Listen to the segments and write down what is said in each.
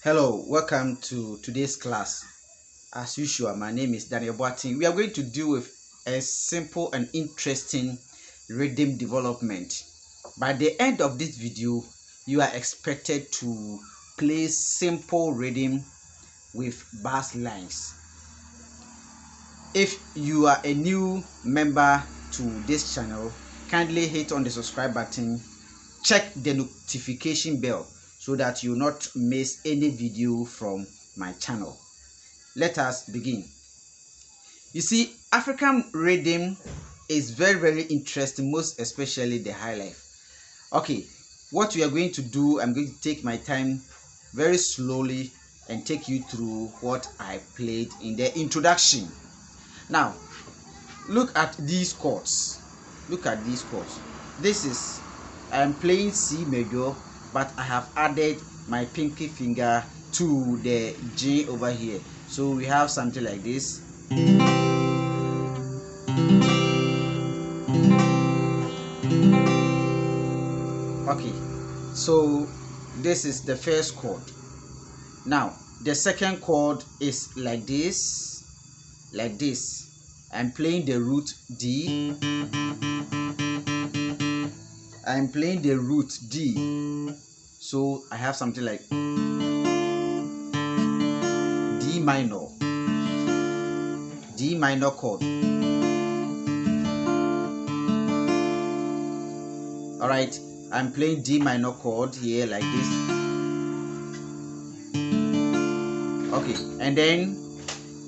Hello, welcome to today's class. As usual, my name is Daniel Boatin. We are going to deal with a simple and interesting rhythm development. By the end of this video, you are expected to play simple rhythm with bass lines. If you are a new member to this channel, kindly hit on the subscribe button, check the notification bell so that you not miss any video from my channel. Let us begin. You see, African rhythm is very interesting, most especially the highlife. Okay, what we are going to do, I'm going to take my time very slowly and take you through what I played in the introduction. Now, look at these chords. Look at these chords. I am playing C major, but I have added my pinky finger to the G over here. So we have something like this. Okay, so this is the first chord. Now, the second chord is like this, like this. I'm playing the root D. I'm playing the root D. So I have something like D minor chord. All right, I'm playing D minor chord here like this. Okay, and then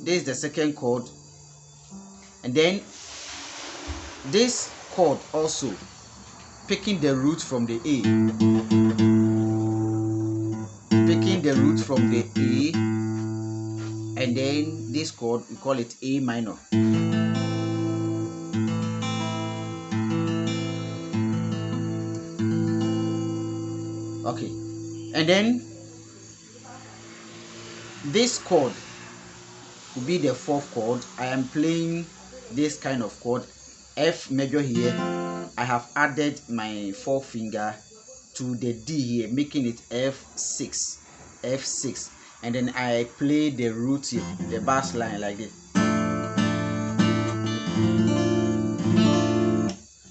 this is the second chord, and then this chord also picking the root from the A, picking the root from the A, and then this chord we call it A minor. Okay, and then this chord will be the fourth chord. I am playing this kind of chord, F major here. I have added my forefinger to the D here, making it F6, F6, and then I play the root here, the bass line like this.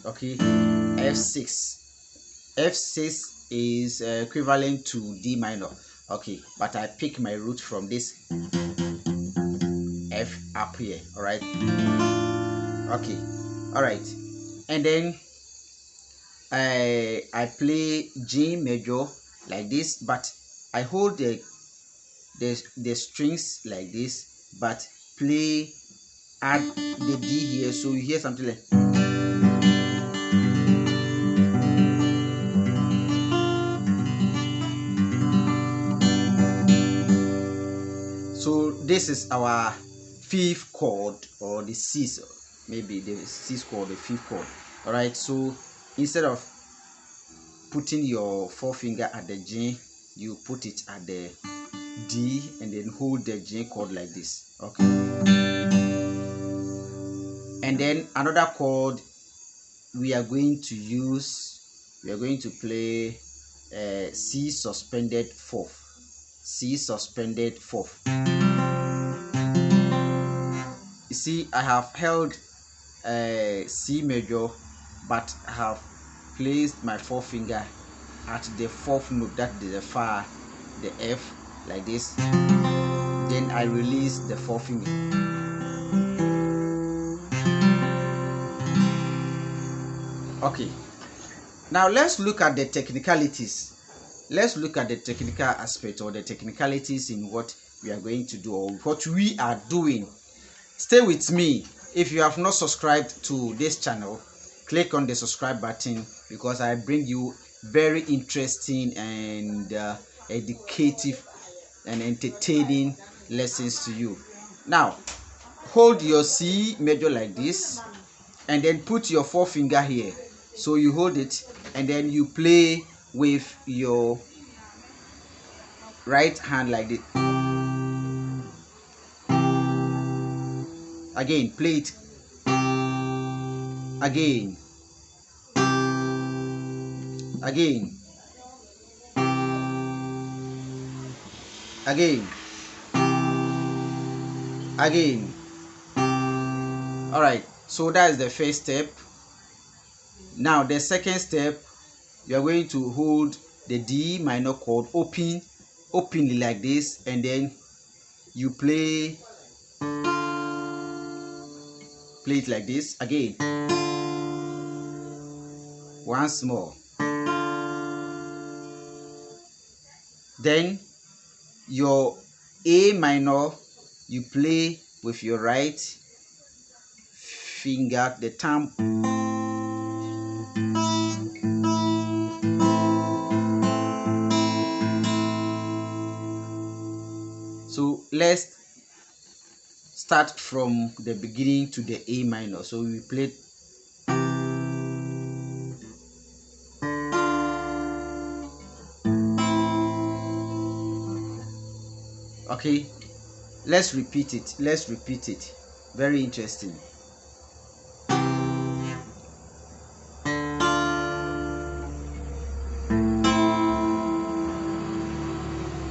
Okay, F6. F6 is equivalent to D minor. Okay, but I pick my root from this F up here. All right. Okay. All right. And then I play G major like this, but I hold the strings like this, but add the D here, so you hear something like. So this is our fifth chord, or the C, maybe the C chord, the fifth chord. All right. So instead of putting your forefinger at the G, you put it at the D and then hold the G chord like this. Okay. And then another chord we are going to play C suspended fourth. C suspended fourth. You see, I have held C major, but I have placed my forefinger at the fourth note, that is the Fa, the F, like this. Then I release the forefinger. Okay, now let's look at the technicalities. Let's look at the technical aspect, or the technicalities in what we are going to do, or what we are doing. Stay with me. If you have not subscribed to this channel, click on the subscribe button, because I bring you very interesting and educative and entertaining lessons to you. Now, hold your C major like this, and then put your forefinger here. So you hold it, and then you play with your right hand like this. Again, play it. Again. again, again. All right, so that is the first step. Now the second step, you are going to hold the D minor chord openly like this, and then you play it like this again. Once more. Then your A minor, you play with your right finger, the thumb. So let's start from the beginning to the A minor. So we play. Okay, let's repeat it. Very interesting.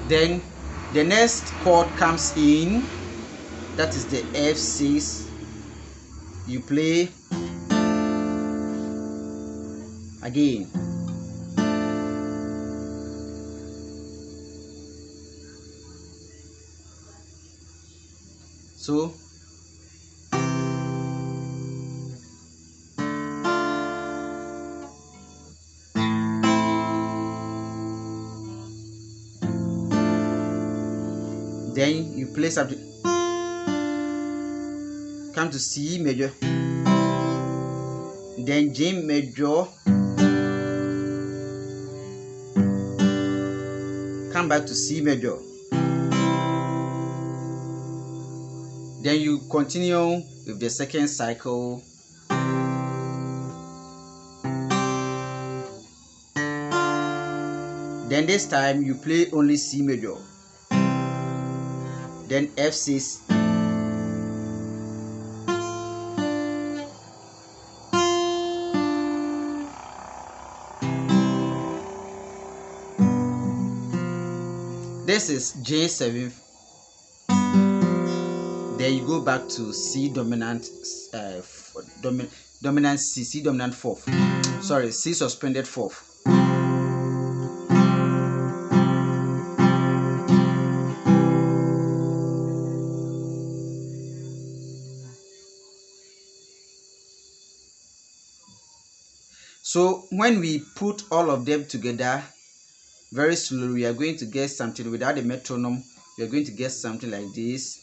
Then the next chord comes in, that is the F6. You play again. So then you play something, come to C major, then G major, come back to C major. Then you continue with the second cycle. Then this time you play only C major, then F6, this is J7. Then you go back to C dominant, dominant C, C dominant fourth. Sorry, C suspended fourth. So when we put all of them together very slowly, we are going to get something without the metronome. We are going to get something like this.